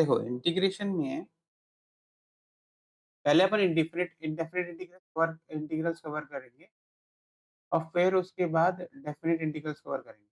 देखो इंटीग्रेशन में पहले अपन इंडेफिनिट इंटीग्रल्स कवर करेंगे और फिर उसके बाद डेफिनिट इंटीग्रल्स कवर करेंगे।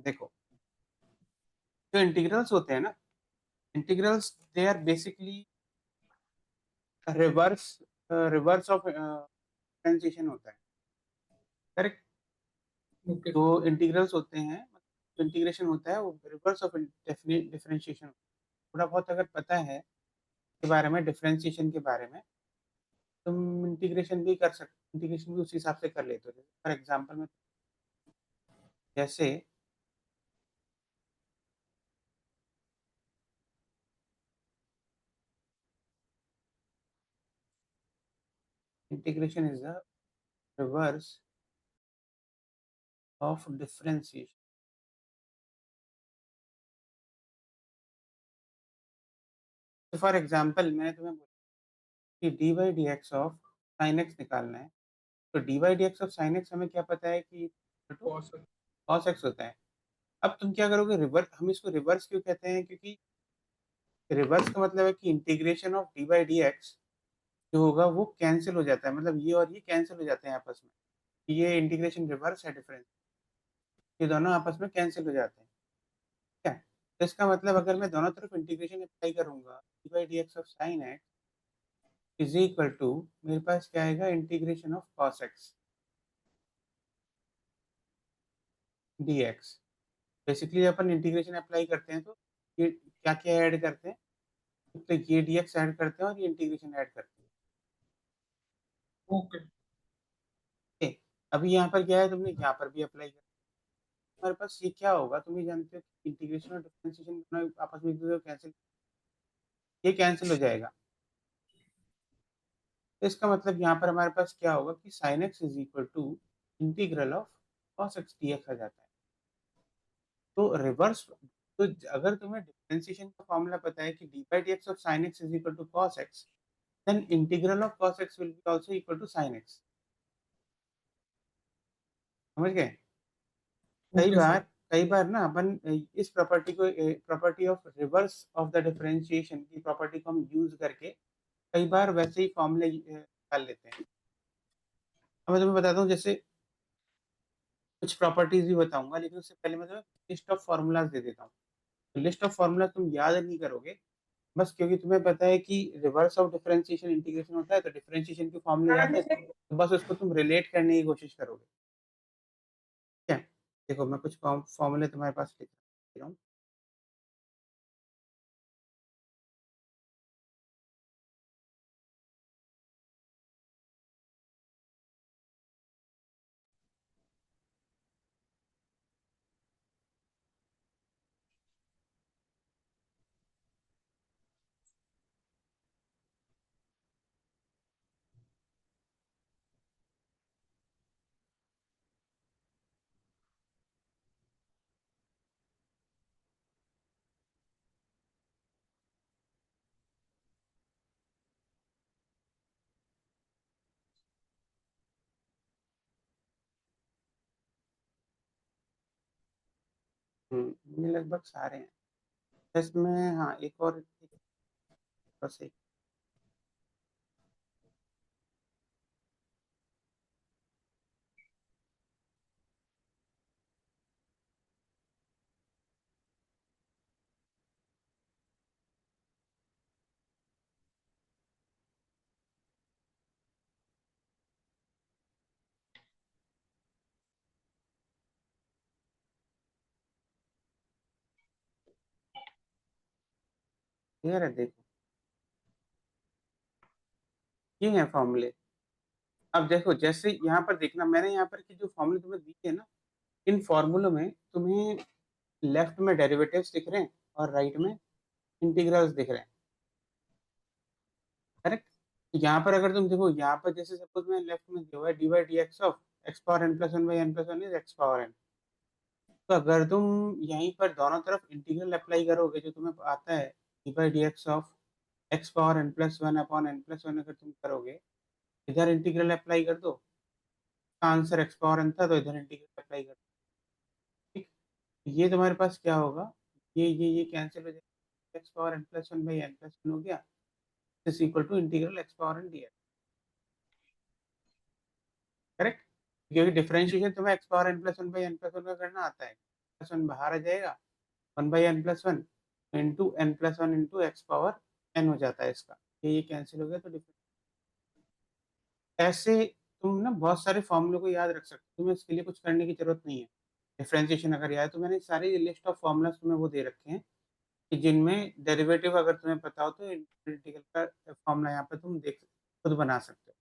देखो जो इंटीग्रल्स होते हैं ना, integrals they are basically reverse reverse of differentiation होता है। करेक्ट। ओके जो सर। इंटीग्रल्स होते हैं, जो इंटीग्रेशन होता है वो रिवर्स ऑफ डिफरेंशिएशन। थोड़ा बहुत अगर पता है के बारे में, डिफरेंशिएशन के बारे में, तुम इंटीग्रेशन भी कर सकते, इंटीग्रेशन भी उसी हिसाब से कर लेते हो। फॉर एग्जांपल में जैसे integration is the reverse of differentiation. तो फॉर एग्जांपल मैंने तुम्हें बोला कि d by d x of sine x निकालना है, तो D by d x of sine x हमें क्या पता है कि और सर। कॉस एक्स होता है। अब तुम क्या करोगे, रिवर्स। हम इसको रिवर्स क्यों कहते हैं? क्योंकि रिवर्स का मतलब है कि integration of D by d x जो होगा वो कैंसिल हो जाता है, मतलब ये और ये कैंसिल हो जाते हैं आपस में। ये इंटीग्रेशन रिवर्स है, डिफरेंस, ये दोनों आपस में कैंसिल हो जाते हैं। ठीक है। तो इसका मतलब अगर मैं दोनों तरफ इंटीग्रेशन अप्लाई करूंगा, d by d x of sine x is equal to, मेरे पास क्या आएगा, integration of cos x d x. Basically अपन इंटीग्रेशन अप्लाई करते हैं तो ये क्या क्या ऐड करते हैं, तो ये डी एक्स ऐड करते हैं और ये इंटीग्रेशन ऐड करते हैं। ओके। ठीक है। अभी यहाँ पर क्या है, तुमने यहाँ पर भी अप्लाई किया, हमारे पास ये क्या होगा, तुम ये जानते हो कि इंटीग्रेशन और डिफरेंशिएशन दोनों आपस में एक दूसरे को कैंसिल, ये कैंसिल हो जाएगा। तो इसका मतलब यहाँ पर हमारे पास क्या होगा कि sine x is equal to integral of cos x d x आ जाता है। तो रिवर्स, तो अगर तुम्हें डिफरेंशिएशन का फॉर्मूला पता है कि d by d x of sine x is equal to cos x, then integral of cos x will be also equal to sine x. समझ गए? कई ओके बार सर। कई बार ना अपन इस प्रॉपर्टी को, property of reverse of the differentiation की property को हम यूज करके कई बार वैसे ही फॉर्मूले निकाल लेते हैं। अब मैं तुम्हें बताता हूँ, जैसे कुछ प्रॉपर्टीज भी बताऊंगा, लेकिन उससे पहले मैं तुम्हें लिस्ट ऑफ फार्मूलाज दे देता हूँ। तो लिस्ट ऑफ फार्मूला तुम याद नहीं करोगे, बस क्योंकि तुम्हें पता है कि रिवर्स ऑफ डिफरेंशिएशन इंटीग्रेशन होता है, तो डिफरेंशिएशन के फॉर्मूले याद है, तो बस उसको तुम रिलेट करने की कोशिश करोगे। ठीक है। देखो मैं कुछ फॉर्मूले तुम्हारे पास लिख रहा हूँ। ये लगभग सारे हैं इसमें। हाँ, एक और बस एक। क्लियर है? देखो ये है फॉर्मूले। अब देखो जैसे यहाँ पर देखना, मैंने यहाँ पर की जो फॉर्मूले तुम्हें दी है ना, इन फॉर्मूलों में तुम्हें लेफ्ट में डेरिवेटिव्स दिख रहे हैं और राइट में इंटीग्रल्स दिख रहे हैं, करेक्ट। यहाँ पर अगर तुम देखो, यहाँ पर जैसे सपोज में लेफ्ट में दिया हुआ है d by d x of x power n plus one by n plus one is x power n. तो अगर तुम यहीं पर दोनों तरफ इंटीग्रल अप्लाई करोगे, जो तुम्हें आता है d by d x of x power n plus one upon n plus one, अगर तुम करोगे इधर इंटीग्रल अप्लाई कर दो, आंसर एक्स पावर एन था, तो इधर इंटीग्रल अप्लाई कर दो, ठीक। ये तुम्हारे पास क्या होगा, ये कैंसिल हो जाएगा, x power n plus one by n plus one हो गया, is equal to integral x power n d x, correct. क्योंकि डिफरेंशिएशन तुम्हें x power n plus one by n plus one का करना आता है, प्लस वन बाहर आ जाएगा, one by n plus one into n plus one into x power n हो जाता है इसका, ये कैंसिल हो गया। तो ऐसे तुम ना बहुत सारे फॉर्मूले को याद रख सकते हो, तुम्हें इसके लिए कुछ करने की जरूरत नहीं है। डिफरेंशिएशन अगर याद है तो मैंने सारी लिस्ट ऑफ फॉर्मूलाज तुम्हें वो दे रखे हैं कि जिनमें डेरिवेटिव अगर तुम्हें पता हो तो इंटीग्रल का फॉर्मूला यहाँ पे तुम देख खुद बना सकते हो,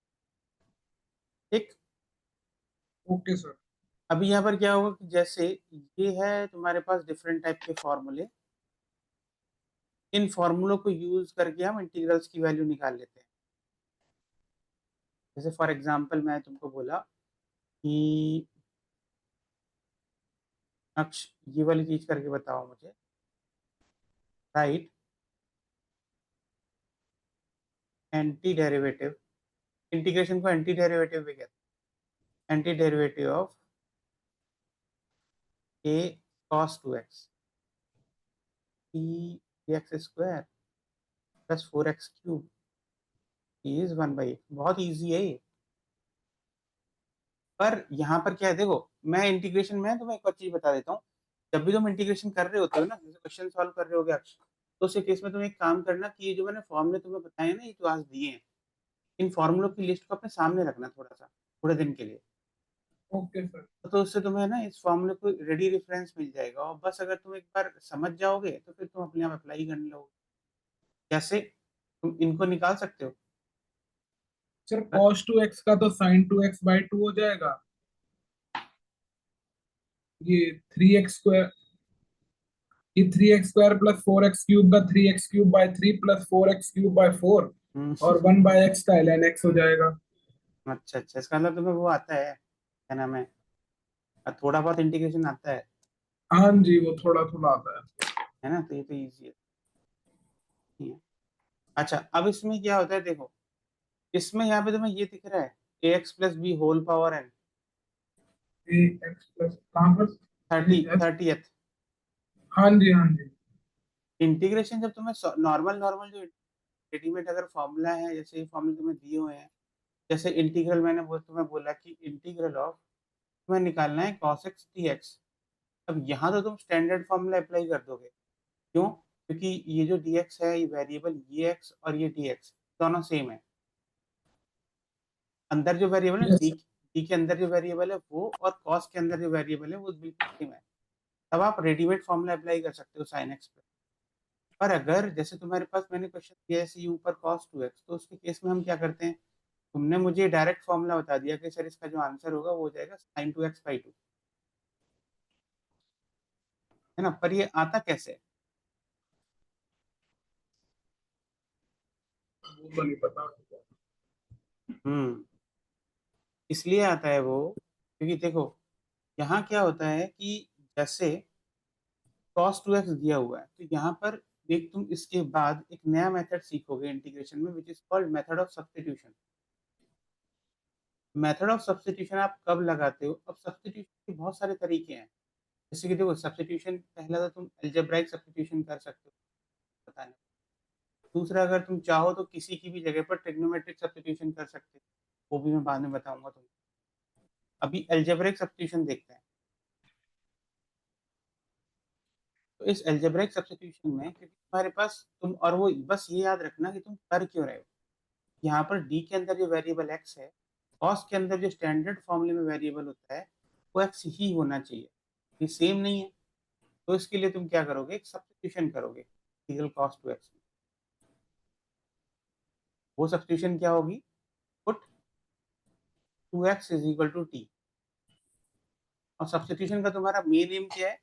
ठीक। Okay sir. अभी यहाँ पर क्या होगा कि जैसे ये है तुम्हारे पास डिफरेंट टाइप के फॉर्मूले, इन फॉर्मूलों को यूज करके हम इंटीग्रल्स की वैल्यू निकाल लेते हैं। जैसे फॉर एग्जांपल मैं तुमको बोला कि अक्ष ये वाली चीज करके बताओ मुझे, राइट एंटी डेरिवेटिव, इंटीग्रेशन को एंटी डेरिवेटिव भी कहते हैं, anti derivative of A cos 2x e x square plus 4x cube is 1/8। बहुत इजी है ये। पर यहाँ पर क्या है, देखो मैं इंटीग्रेशन में तुम्हें एक और चीज बता देता हूँ, जब भी तुम इंटीग्रेशन कर रहे होते हो ना, जैसे क्वेश्चन सॉल्व कर रहे हो अक्ष, तो उस केस में तुम एक काम करना कि ये जो मैंने फॉर्मूले तुम्हें बताए ना, ये जो आज दिए हैं, इन फॉर्मूलों की लिस्ट को अपने सामने रखना थोड़ा सा, थोड़े दिन के लिए। Okay sir. तो उससे तुम्हें ना इस फॉर्मूले को रेडी रेफरेंस मिल जाएगा, और बस अगर तुम एक बार समझ जाओगे तो फिर तुम अपने आप अप्लाई करने लगोगे। कैसे तुम इनको निकाल सकते हो, सर cos 2x का तो sin 2x बाई 2 हो जाएगा। ये 3x स्क्वायर, ये 3x square plus 4x cube का 3x cube by 3 plus 4x cube by 4 और 1 बाई x का ln x हो जाएगा। अच्छा अच्छा, इसका मतलब तुम्हें वो आता है, क्या नाम है, थोड़ा बहुत इंटीग्रेशन आता हाँ जी, वो थोड़ा थोड़ा आता है ना, तो ये तो ईजी है, ठीक है। अच्छा अब इसमें क्या होता है, देखो इसमें यहाँ पे तुम्हें ये दिख रहा है a x plus b whole power n, है। x प्लस कहाँ पर? 30th। हाँ जी, हाँ जी। इंटीग्रेशन जब तुम्हें नॉर्मल नॉर्मल जो रेडीमेड अगर फॉर्मूला है, जैसे ये फॉर्मूले तुम्हें दिए हुए हैं, जैसे इंटीग्रल मैंने तुम्हें बोला कि इंटीग्रल ऑफ तुम्हें निकालना है cos x dx। अब यहाँ तो तुम स्टैंडर्ड फॉर्मूला अप्लाई कर दोगे, क्यों, क्योंकि ये जो dx है ये वेरिएबल, ये x और ये dx दोनों सेम है। अंदर जो वेरिएबल है यस डी, सर। डी के अंदर जो वेरिएबल है वो, और cos के अंदर जो वेरिएबल है वो बिल्कुल सेम है। तब आप रेडीमेड फॉर्मूला अप्लाई कर सकते हो sin x पे। पर अगर जैसे तुम्हारे पास मैंने क्वेश्चन दिया है सी ऊपर cos 2x, तो उसके केस में हम क्या करते हैं, तुमने मुझे डायरेक्ट फॉर्मूला बता दिया कि सर इसका जो आंसर होगा वो हो जाएगा sin 2x बाई 2, है ना। पर ये आता कैसे है, वो तो नहीं पता। हम्म, इसलिए आता है वो, क्योंकि देखो यहाँ क्या होता है कि जैसे cos 2x दिया हुआ है, तो यहाँ पर एक तुम इसके बाद एक नया मेथड सीखोगे इंटीग्रेशन में, which is called method of substitution. Method of substitution आप कब लगाते हो, अब सब्स्टिट्यूशन के बहुत सारे तरीके हैं। जैसे कि देखो सब्स्टिट्यूशन, पहला तो तुम अलजेब्राइक सब्स्टिट्यूशन कर सकते हो, पता नहीं। दूसरा अगर तुम चाहो तो किसी की भी जगह पर ट्रिग्नोमेट्रिक सब्स्टिट्यूशन कर सकते हो, वो भी मैं बाद में बताऊंगा तुमको। अभी अलजेब्रिक सब्स्टिट्यूशन देखते हैं। तो इस अलजेब्रिक सब्स्टिट्यूशन में, क्योंकि तुम्हारे पास तुम, और वो बस ये याद रखना कि तुम कर क्यों रहे हो, यहाँ पर डी के अंदर जो वेरिएबल एक्स है, कॉस के अंदर जो स्टैंडर्ड फॉर्मूले में वेरिएबल होता है वो एक्स ही होना चाहिए, ये सेम नहीं है। तो इसके लिए तुम क्या करोगे, एक सब्स्टिट्यूशन करोगे इंटीग्रल कॉस टू एक्स में। वो सब्स्टिट्यूशन क्या होगी, put 2x is equal to t. और सब्स्टिट्यूशन का तुम्हारा मेन एम क्या है,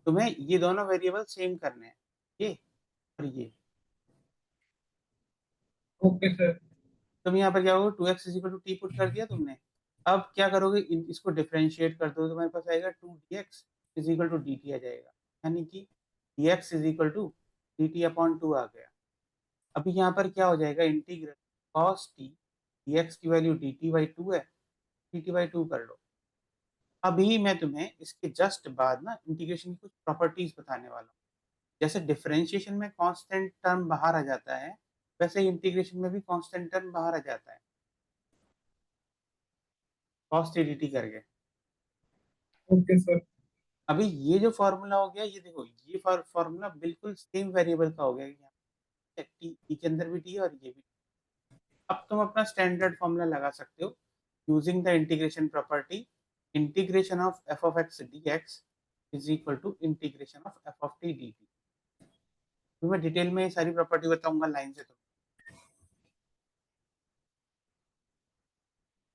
तुम्हें ये दोनों वेरिएबल सेम करने हैं, ये और ये। Okay sir. तुम यहाँ पर क्या होगा, 2x is equal to t put कर दिया तुमने। अब क्या करोगे, इसको डिफरेंशिएट कर दो, तुम्हारे पास आएगा 2dx is equal to dt आ जाएगा, यानी कि dx is equal to dt upon 2 आ गया। अभी यहाँ पर क्या हो जाएगा, इंटीग्रल cos t dx की वैल्यू dt बाई 2 है, dt बाई 2 कर लो। अभी मैं तुम्हें इसके जस्ट बाद ना इंटीग्रेशन की कुछ प्रॉपर्टीज बताने वाला हूँ। जैसे डिफरेंशिएशन में कांस्टेंट टर्म बाहर आ जाता है, वैसे ही इंटीग्रेशन में भी कांस्टेंट टर्म बाहर आ जाता है, cos t dt करके। Okay sir. अभी ये जो फॉर्मूला हो गया, ये देखो, ये फॉर्मूला बिल्कुल सेम वेरिएबल का हो गया, यहाँ टी के अंदर भी टी है और ये भी। अब तुम अपना स्टैंडर्ड फॉर्मूला लगा सकते हो using the integration property, integration of f of x d x is equal to integration of f of t d t. तो मैं डिटेल में सारी प्रॉपर्टी बताऊंगा लाइन से। तो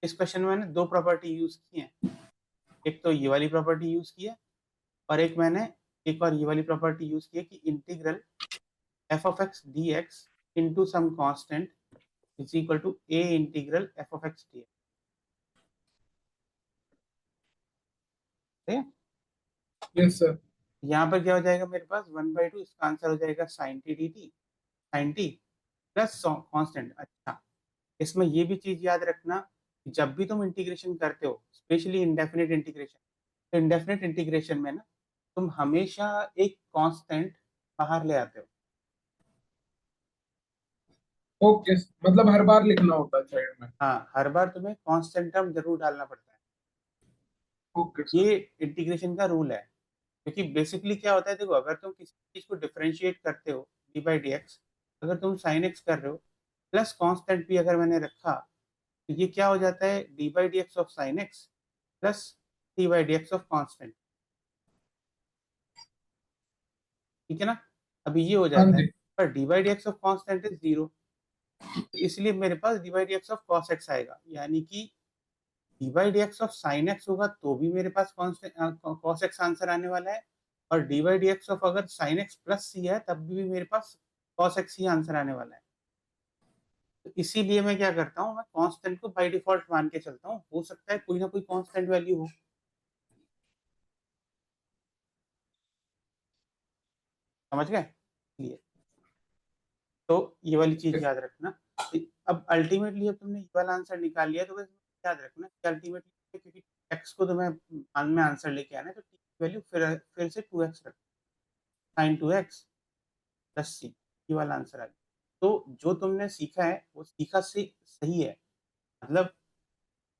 इस क्वेश्चन में मैंने दो प्रॉपर्टी यूज की है, एक तो ये वाली प्रॉपर्टी यूज की है, और एक मैंने एक और ये वाली प्रॉपर्टी यूज की है कि integral f of x d x into some constant is equal to a integral f of x d x. Yes sir. यहाँ पर क्या हो जाएगा मेरे पास 1/2, इसका आंसर हो जाएगा sine t d t, sine t plus constant. अच्छा, इसमें ये भी चीज याद रखना कि जब भी तुम इंटीग्रेशन करते हो, स्पेशली इंडेफिनिट इंटीग्रेशन, तो इंडेफिनिट इंटीग्रेशन में ना तुम हमेशा एक कांस्टेंट बाहर ले आते हो। ओके, मतलब हर बार लिखना होता है साइड में। हाँ, हर बार तुम्हें कांस्टेंट टर्म जरूर डालना पड़ता है। Okay sir. ये इंटीग्रेशन का रूल है, क्योंकि बेसिकली क्या होता है, देखो, अगर तुम किसी चीज को डिफरेंशिएट करते हो डी बाई डी एक्स, अगर तुम साइन एक्स कर रहे हो प्लस कांस्टेंट भी अगर मैंने रखा, तो ये क्या हो जाता है, d by d x of sine x plus T by d x of constant. ठीक है ना, अभी ये हो हाँ जाता है, जी। पर d by d x of constant is 0, तो इसलिए मेरे पास d by d x of cos x आएगा, यानी कि d by d x of sine x होगा तो भी मेरे पास कॉस एक्स आंसर आने वाला है, और D by d x of अगर साइन एक्स प्लस सी है तब भी मेरे पास कॉस एक्स ही आंसर आने वाला है। तो इसीलिए मैं क्या करता हूँ, मैं कांस्टेंट को बाय डिफॉल्ट मान के चलता हूँ, हो सकता है कोई ना कोई कांस्टेंट वैल्यू हो। समझ गए, ये तो ये वाली चीज याद रखना। अब अल्टीमेटली अब तुमने ये वाला आंसर निकाल लिया, तो बस याद रखना कि अल्टीमेटली, क्योंकि एक्स को तुम्हें मान में आंसर लेके आना है, तो टी की वैल्यू फिर से 2x रख, साइन 2x प्लस सी, ये वाला आंसर आ गया। तो जो तुमने सीखा है वो सीखा से सही है, मतलब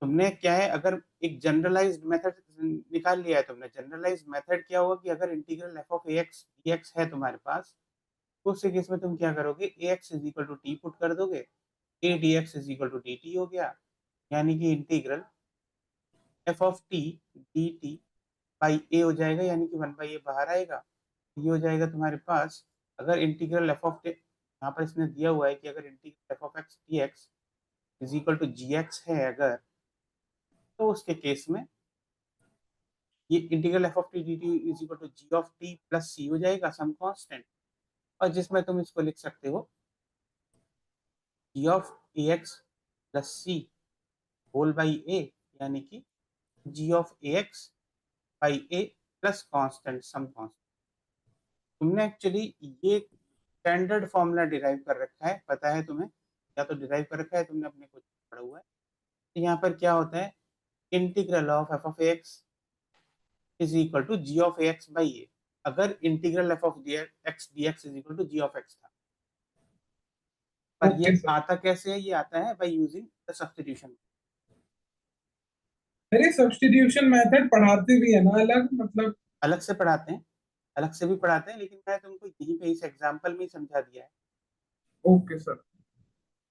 तुमने क्या है, अगर एक जनरलाइज्ड मेथड निकाल लिया है तुमने, जनरलाइज्ड मेथड क्या होगा कि अगर integral f of a x d x है तुम्हारे पास, तो उस केस में तुम क्या करोगे, a x is equal to t put कर दोगे, a d x is equal to d t हो गया, यानी कि integral f of t d t by a हो जाएगा, यानी कि 1/a बाहर आएगा। ये हो जाएगा तुम्हारे पास, अगर इंटीग्रल एफ ऑफ यहाँ पर इसने दिया हुआ है कि अगर integral f of x d x is equal to g x है अगर, तो उसके केस में ये integral f of t d t is equal to g of t plus c हो जाएगा, सम कांस्टेंट, और जिसमें तुम इसको लिख सकते हो g of a x plus c whole by a, यानी कि g of a x by a plus constant some constant. तुमने एक्चुअली ये स्टैंडर्ड फॉर्मूला डिराइव कर रखा है, पता है तुम्हें, या तो डिराइव कर रखा है तुमने अपने कुछ पढ़ा हुआ है। तो यहाँ पर क्या होता है, integral of f of x is equal to g of x by a, अगर integral f of x d x is equal to g of x था। पर ओके ये सर। आता कैसे है, ये आता है बाई यूजिंग द सब्स्टिट्यूशन। अरे सब्स्टिट्यूशन मेथड पढ़ाते भी है ना अलग, मतलब। अलग से पढ़ाते हैं, अलग से भी पढ़ाते हैं, लेकिन मैं तुमको यहीं पे इस एग्जाम्पल में ही समझा दिया है। Okay sir.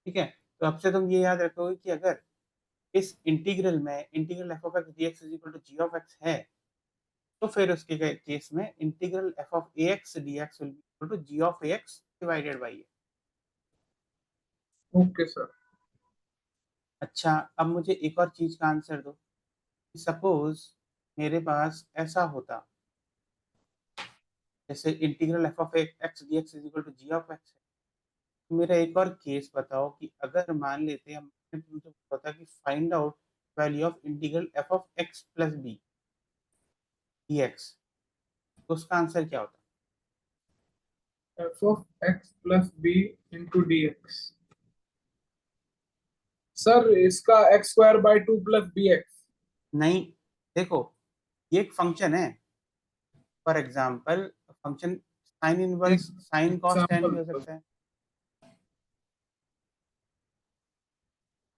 ठीक है, तो अब से तुम ये याद रखोगे कि अगर इस इंटीग्रल में integral f of x d x is equal to g of x है, तो फिर उसके केस में integral f of a x d x will be equal to g of a x divided by a. Okay sir. अच्छा, अब मुझे एक और चीज़ का आंसर दो। सपोज़ मेरे पास ऐसा होता, जैसे integral f of x dx is equal to g of x है। मेरा एक और केस बताओ कि अगर मान लेते हैं मैंने तुमसे पूछा था कि find out value of integral f of x plus b dx, तो उसका आंसर क्या होता? f of x plus b into dx। Sir इसका x square by 2 plus b x. नहीं, देखो, ये एक फंक्शन है। फॉर एग्जांपल फंक्शन साइन एक inverse sine cos tan example भी हो दो, सकता है।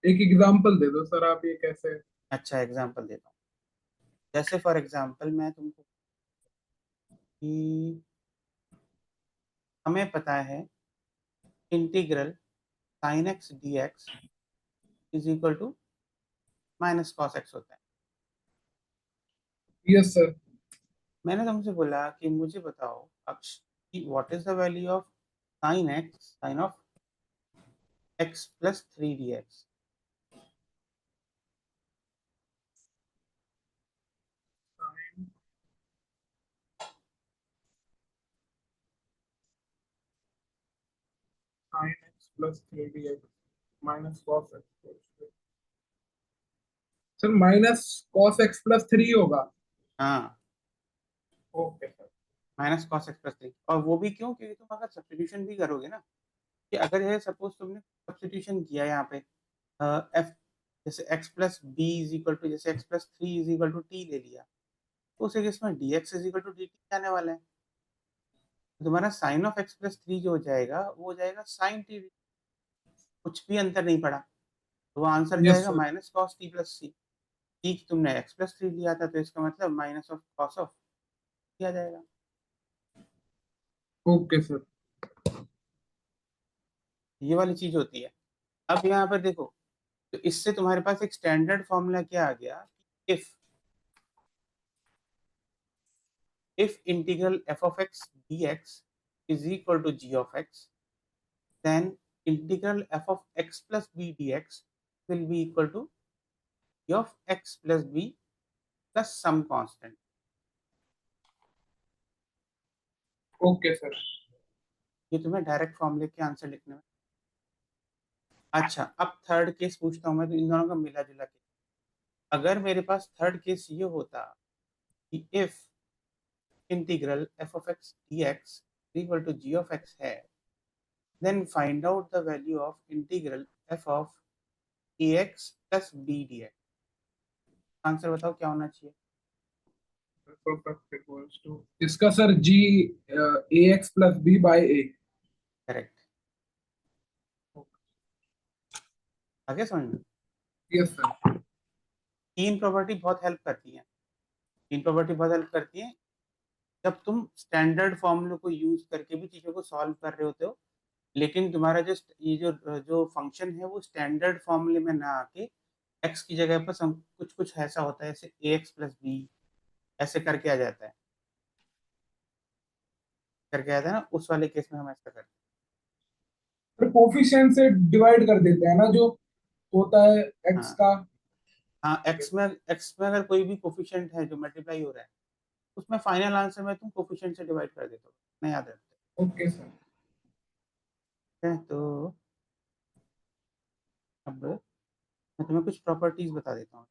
एक एग्जांपल दे दो सर, आप ये कैसे। अच्छा, एग्जांपल देता हूँ। जैसे फॉर एग्जांपल मैं तुमको कि हमें पता है integral sine x d x is equal to minus cos x होता है। Yes sir. मैंने तुमसे बोला कि मुझे बताओ अक्ष कि what is the value of sine of x plus three d x. Sine x plus 3dx minus cos x. Sir minus cos x plus 3 होगा। हाँ, okay sir. Minus cos x plus three. और वो भी क्यों? क्योंकि तुम अगर substitution भी करोगे ना, कि अगर ये सपोज तुमने सब्स्टिट्यूशन किया यहाँ पे एफ, जैसे x plus b is equal to, जैसे x plus three is equal to t ले लिया, तो उस केस में d x is equal to d t आने वाला है। तो तुम्हारा sine of x plus three जो हो जाएगा वो हो जाएगा साइन टी, कुछ भी अंतर नहीं पड़ा। तो वो आंसर यस जाएगा sir. Minus cos t plus c. T तुमने एक्स प्लस थ्री लिया था तो इसका मतलब माइनस ऑफ कॉस ऑफ किया जाएगा। Okay sir. ये वाली चीज होती है। अब यहाँ पर देखो, तो इससे तुम्हारे पास एक स्टैंडर्ड फॉर्मूला क्या आ गया? If if integral f of x dx is equal to g of x, then integral f of x plus b dx will be equal to g of x plus b plus some constant। Okay sir. ये तुम्हें direct फॉर्मूले के answer लिखने में। अच्छा, अब third case पूछता हूँ मैं, तो इन दोनों का मिला जुला के। अगर मेरे पास थर्ड केस ये होता कि if integral f of x dx equal to g of x है, then find out the value of integral f of ax plus b dx। Answer बताओ क्या होना चाहिए? इसका सर जी a x plus b by a. Correct. आगे समझ में? Yes sir. तीन प्रॉपर्टी बहुत हेल्प करती हैं। तीन प्रॉपर्टी बहुत हेल्प करती हैं जब तुम स्टैंडर्ड फॉर्मूले को यूज करके भी चीजों को सॉल्व कर रहे होते हो, लेकिन तुम्हारा जो ये जो फंक्शन है वो स्टैंडर्ड फॉर्मूले में ना आके एक्स की जगह पर कुछ कुछ ऐसा होता है, जैसे ए एक्स प्लस बी ऐसे करके आ जाता है, करके आता है ना, उस वाले केस में हम ऐसा करते फिर कोफिशिएंट से डिवाइड कर देते हैं ना, जो होता है हैं। एक्स हाँ का। हाँ, एक्स में अगर कोई भी कोफिशिएंट है जो मल्टीप्लाई हो रहा है, उसमें फाइनल आंसर में तुम कोफिशिएंट से डिवाइड कर देते हो, नहीं याद रखते। Okay sir. ठीक है, तो अब मैं तुम्हें कुछ प्रॉपर्टीज बता देता हूँ।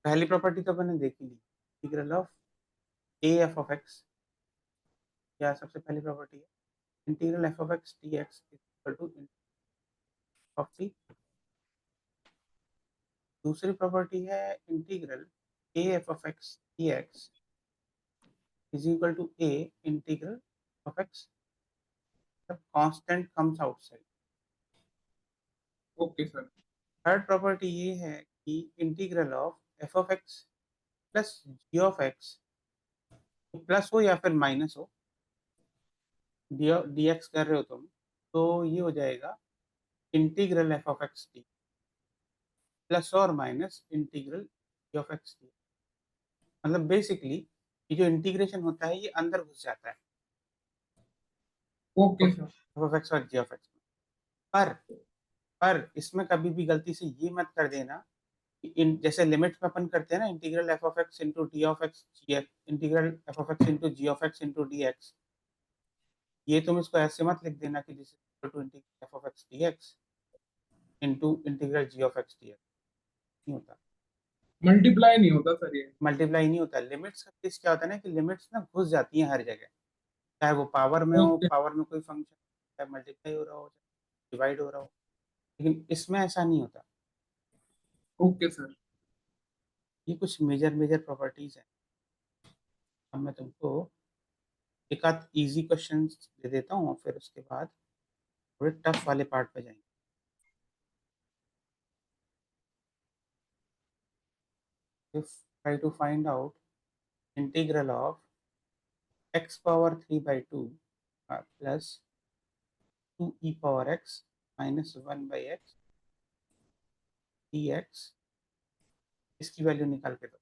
पहली प्रॉपर्टी तो मैंने देखी ली, integral of a f of x. क्या सबसे पहली प्रॉपर्टी है? Integral f of x d x equal to of t. दूसरी प्रॉपर्टी है integral a f of x d x is equal to a integral of x, जब constant comes outside. Okay sir. Third property ये है कि integral of f of x plus g of x तो plus हो या फिर minus हो, D x कर रहे हो तुम, तो ये हो जाएगा integral f of x t plus और minus integral g of x t. मतलब बेसिकली ये जो इंटीग्रेशन होता है ये अंदर घुस जाता है okay sir. F of x और जी ऑफ एक्स में। पर इसमें कभी भी गलती से ये मत कर देना कि इन जैसे लिमिट्स में अपन करते हैं ना, integral f of x into d of x g x, integral f of x into g of x into d x, ये तुम इसको ऐसे मत लिख देना कि this is to integral f of x d x into integral g of x d x. नहीं होता, मल्टीप्लाई नहीं होता सर ये। मल्टीप्लाई नहीं होता। लिमिट्स का केस क्या होता है ना कि लिमिट्स ना घुस जाती हैं हर जगह, चाहे वो पावर में हो, ओके। पावर में कोई फंक्शन, चाहे मल्टीप्लाई हो रहा हो, चाहे डिवाइड हो रहा हो, लेकिन इसमें ऐसा नहीं होता। Okay sir. ये कुछ मेजर मेजर प्रॉपर्टीज हैं। अब मैं तुमको एक आध इजी क्वेश्चन दे देता हूँ, फिर उसके बाद थोड़े टफ वाले पार्ट पे जाएंगे। If try to find out integral of x power 3/2 plus 2e power x minus 1/x dx, इसकी वैल्यू निकाल के दो।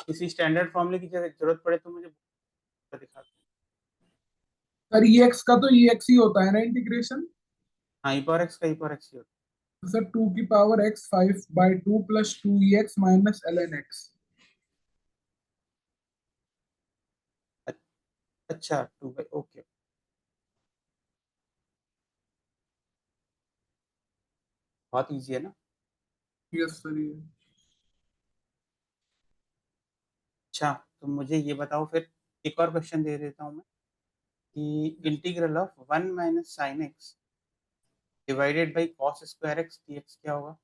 किसी स्टैंडर्ड फॉर्मूले की जरूरत पड़े तो मुझे दिखा दो। सर ई एक्स का तो ई एक्स ही होता है ना इंटीग्रेशन। हाँ, ई पावर एक्स का ई पावर एक्स ही होता तो सर 2 की power x 5/2 plus 2ex minus ln x। है। अच्छा 2/, ओके। बहुत ईजी है ना। यस सर ये। अच्छा, तो मुझे ये बताओ फिर, एक और क्वेश्चन दे देता हूँ मैं कि integral of 1 minus sine x divided by cos square x dx क्या होगा।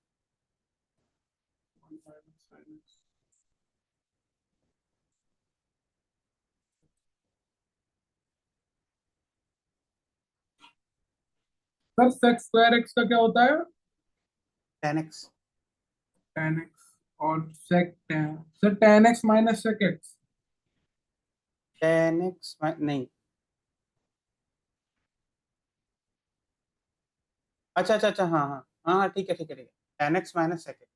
सर सेक स्क्वायर एक्स का क्या होता है? tan x, tan x। और sec tan, sir tan x minus sec x। tan x नहीं, अच्छा अच्छा अच्छा, हाँ हाँ हाँ हाँ, ठीक है ठीक है ठीक है, tan x minus sec x,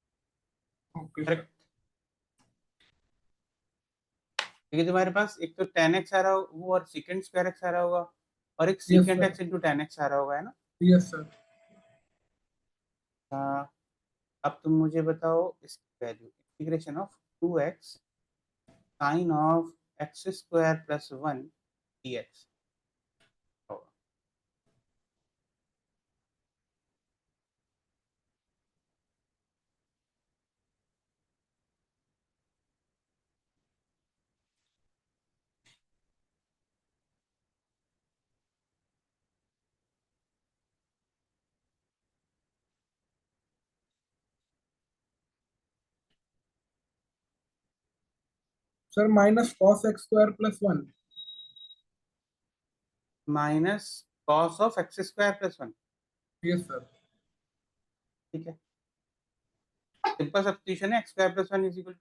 okay sir. Correct. क्योंकि तुम्हारे पास एक तो tan x आ रहा हो वो, और secant स्क्वायर x आ रहा होगा, और एक yes secant sir. x into tan x आ रहा होगा, है ना। Yes sir. हाँ, अब तुम मुझे बताओ इसकी value, integration of 2x sine of x square plus 1 dx होगा। Sir minus cos x square plus 1। Minus cos of x square plus 1, yes sir. ठीक है। सिंपल सब्स्टिट्यूशन है, x square plus 1 is equal,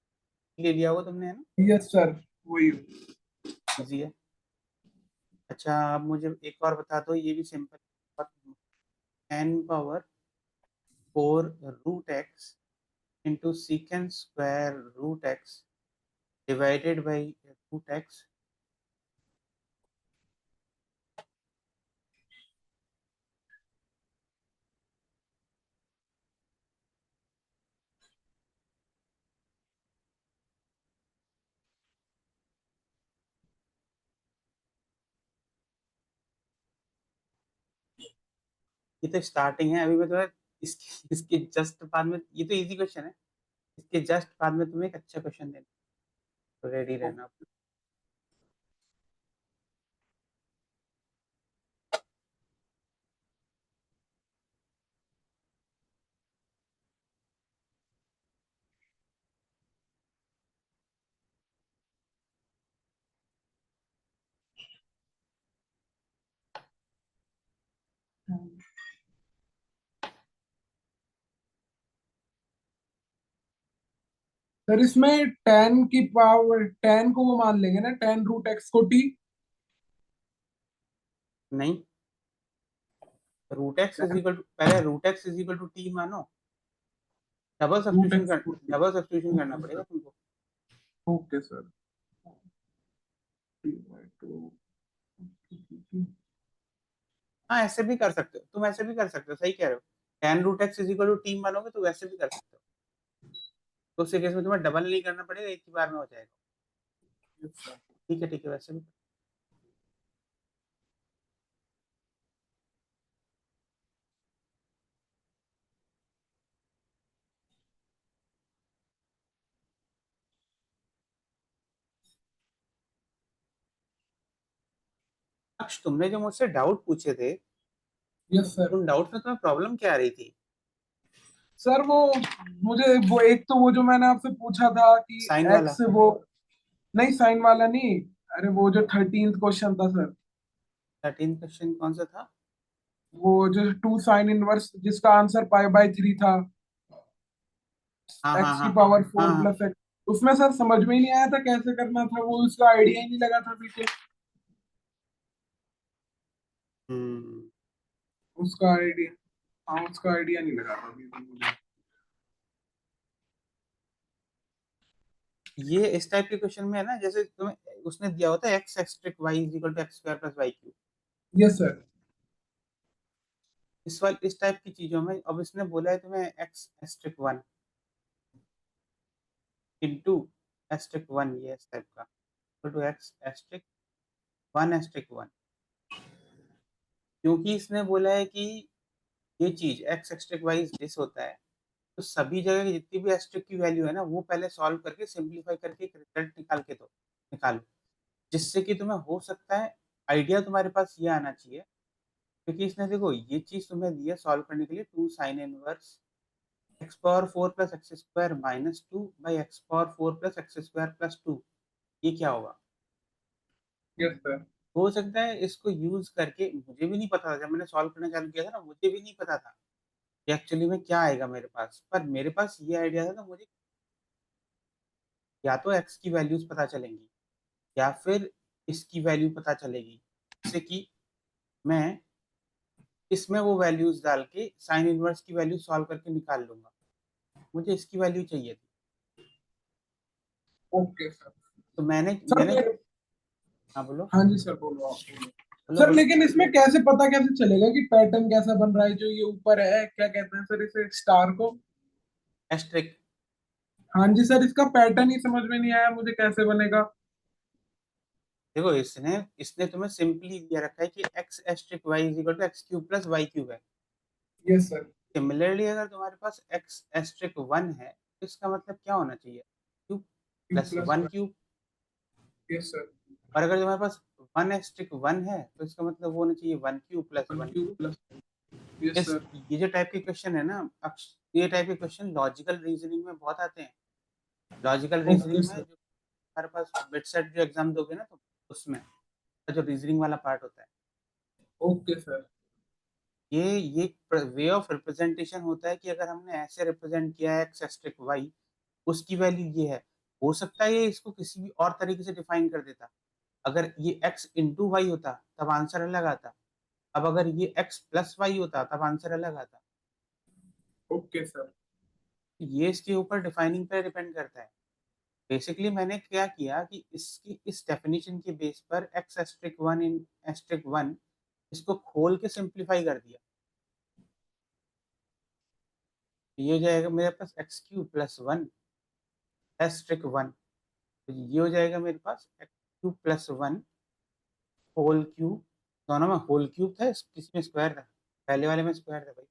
ले लिया होगा तुमने, है ना। यस सर वही। इजी है। अच्छा, अब मुझे एक और बता दो, ये भी simple, n power 4 root x into second square root x divided by root x. ये तो स्टार्टिंग है, अभी मैं तुम्हें इसके जस्ट बाद में, ये तो इजी क्वेश्चन है, इसके जस्ट बाद में तुम्हें एक अच्छा क्वेश्चन देना, तो रेडी रहना। सर इसमें टेन की पावर, टेन को वो मान लेंगे ना, टेन रूट एक्स को टी। नहीं, root x is equal to, पहले root x is equal to t मानो, डबल रूट सब्स्टिट्यूशन एक्स कर, को टी। डबल सब्स्टिट्यूशन करना ओके पड़ेगा सर। तुमको। Okay sir. T by two. हाँ ऐसे भी कर सकते हो तुम, ऐसे भी कर सकते हो, सही कह रहे हो। Tan root x is equal to t मानोगे तो वैसे भी कर सकते हो, तो उस केस में तुम्हें डबल नहीं करना पड़ेगा, एक ही बार में हो जाएगा। ठीक है वैसे भी। अक्ष, तुमने जो मुझसे डाउट पूछे थे, यस सर। उन डाउट में तुम्हें प्रॉब्लम क्या आ रही थी? सर वो मुझे वो एक तो वो जो मैंने आपसे पूछा था कि साइन वाला? एक्स वो, नहीं साइन वाला नहीं। अरे वो जो 13th क्वेश्चन था सर, 13 क्वेश्चन कौन सा था? वो जो टू साइन इनवर्स जिसका आंसर पाई बाय थ्री था, हाँ हाँ एक्स की हाँ पावर हाँ फोर हाँ। Plus x. उसमें सर समझ में ही नहीं आया था कैसे करना था, वो उसका आइडिया ही नहीं लगा था बिल्कुल। हम्म। उसका आइडिया, हाँ उसका आइडिया नहीं लगा था बिल्कुल मुझे। ये इस टाइप के क्वेश्चन में है ना, जैसे तुम्हें उसने दिया होता है x asterisk y is equal to x square plus y cube. Yes sir. इस टाइप की चीजों में अब इसने बोला है तुम्हें x asterisk one into asterisk one, ये इस टाइप का equal to x asterisk one asterisk one. क्योंकि इसने बोला है कि ये चीज एक्स एस्ट्रिक वाई दिस होता है, तो सभी जगह की जितनी भी एस्ट्रिक की वैल्यू है ना, वो पहले सॉल्व करके सिंप्लीफाई करके एक रिजल्ट निकालो, जिससे कि तुम्हें हो सकता है आइडिया तुम्हारे पास ये आना चाहिए। क्योंकि इसने देखो ये चीज तुम्हें दी है सॉल्व करने के लिए, two sine inverse x power four plus x square minus two by x power four plus x square plus two. ये क्या होगा? Yes sir. हो सकता है इसको यूज करके, मुझे भी नहीं पता था जब मैंने सॉल्व करना चालू किया था ना, मुझे भी नहीं पता था कि एक्चुअली में क्या आएगा मेरे पास, पर मेरे पास ये आइडिया था ना, मुझे या तो एक्स की वैल्यूज पता चलेंगी या फिर इसकी वैल्यू पता चलेगी, जैसे कि मैं इसमें वो वैल्यूज डाल के साइन इनवर्स की वैल्यू सॉल्व करके निकाल लूंगा। मुझे इसकी वैल्यू चाहिए थी, ओके सर। तो मैंने सर मैंने ले- हाँ बोलो, हाँ जी सर, बोलो आप बोलो। बोलो सर बोलो। लेकिन इसमें कैसे पता कैसे चलेगा कि पैटर्न कैसा बन रहा है, जो ये ऊपर है क्या कहते हैं सर इसे, स्टार को? एस्ट्रिक, हाँ जी सर, इसका पैटर्न ही समझ में नहीं आया मुझे, कैसे बनेगा? देखो इसने इसने तुम्हें सिंपली दिया रखा है कि x asterisk y is equal to x cube plus y cube है। Yes sir. सिमिलरली अगर तुम्हारे पास एक्स एस्ट्रिक वन है, तो इसका मतलब क्या होना चाहिए? Cube Q plus plus one one. Cube. Yes sir. और अगर तुम्हारे पास वन एस्ट्रिक वन है, तो इसका मतलब वो होना चाहिए one cube plus one one Q cube. Plus. Yes इस सर। ये जो टाइप के क्वेश्चन है ना, ये टाइप के क्वेश्चन लॉजिकल रीजनिंग में बहुत आते हैं। लॉजिकल ओके रीजनिंग में सर। जो हमारे पास बिट सेट जो एग्जाम दोगे ना, तो उसमें जो रीजनिंग वाला पार्ट होता है, ओके सर। ये वे ऑफ रिप्रेजेंटेशन होता है कि अगर हमने ऐसे रिप्रेजेंट किया है एक्स एस्ट्रिक वाई, उसकी वैल्यू ये है। हो सकता है ये इसको किसी भी और तरीके से डिफाइन कर देता, अगर ये एक्स इंटू वाई होता तब आंसर अलग आता, अब अगर ये एक्स प्लस वाई होता तब आंसर अलग आता। Okay sir. ये इसके ऊपर डिफाइनिंग पर डिपेंड करता है। बेसिकली मैंने क्या किया कि इसकी इस डेफिनेशन के बेस पर x asterisk one in asterisk one, इसको खोल के सिंप्लीफाई कर दिया। ये हो जाएगा मेरे पास x cube plus one asterisk one, तो ये हो जाएगा मेरे पास x cube plus one whole cube. दोनों में होल क्यूब था, किसी में स्क्वायर था, पहले वाले में स्क्वायर था भाई।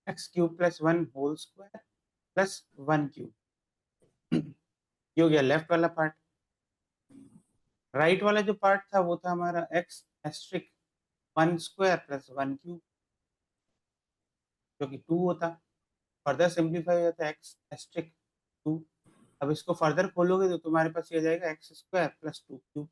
X cube plus one whole square plus one cube. ये हो गया लेफ्ट वाला पार्ट। राइट वाला जो पार्ट था वो था हमारा x asterisk one square plus one cube, जो कि टू होता। फर्दर सिंप्लीफाई हो जाता है एक्स एस्ट्रिक टू। अब इसको फर्दर खोलोगे तो तुम्हारे पास ये आ जाएगा x square plus two cube.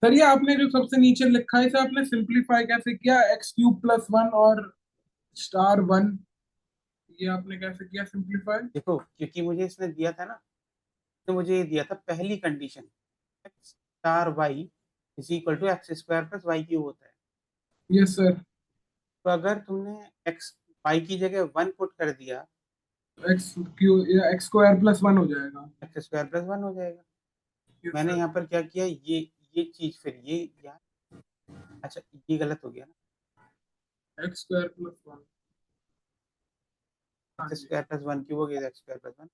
Sir ये आपने जो सबसे नीचे लिखा है इसे आपने सिंप्लीफाई कैसे किया, एक्स क्यूब प्लस वन और स्टार वन, ये आपने कैसे किया सिंप्लीफाई? देखो क्योंकि मुझे इसने दिया था ना, तो मुझे ये दिया था पहली condition, x star y is equal to x square plus y cube होता है। Yes sir. तो अगर तुमने एक्स वाई की जगह वन पुट कर दिया, x cube x square plus one हो जाएगा। एक्स स्क्वायर प्लस वन हो जाएगा। यस मैंने सर। यहाँ पर क्या किया, ये चीज फिर ये यहाँ, अच्छा ये गलत हो गया ना, एक्स स्क्वायर प्लस वन। हाँ एक्स जी। स्क्वायर प्लस वन क्यूब हो गया, एक्स स्क्वायर प्लस वन।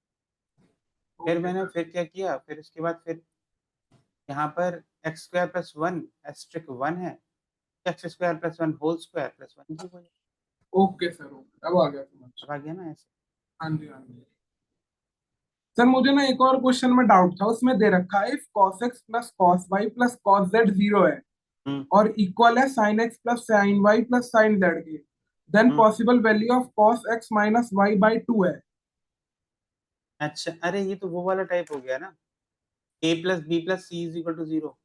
फिर ओके मैंने सर। फिर क्या किया, फिर उसके बाद फिर यहाँ पर x square plus one asterisk one है, x square plus one whole square plus one cube हो जाएगा। ओके सर, ओके, अब आ गया समझ। अब आ गया ना ऐसे। हाँ जी, हाँ जी। सर मुझे ना एक और क्वेश्चन में डाउट था, उसमें दे रखा है if cos x plus cos y plus cos z zero है हम्म और इक्वल है sin x plus sin y plus sin z के, then hmm possible value of cos x minus y by two है। अच्छा, अरे ये तो वो वाला टाइप हो गया ना, a plus b plus c is equal to zero.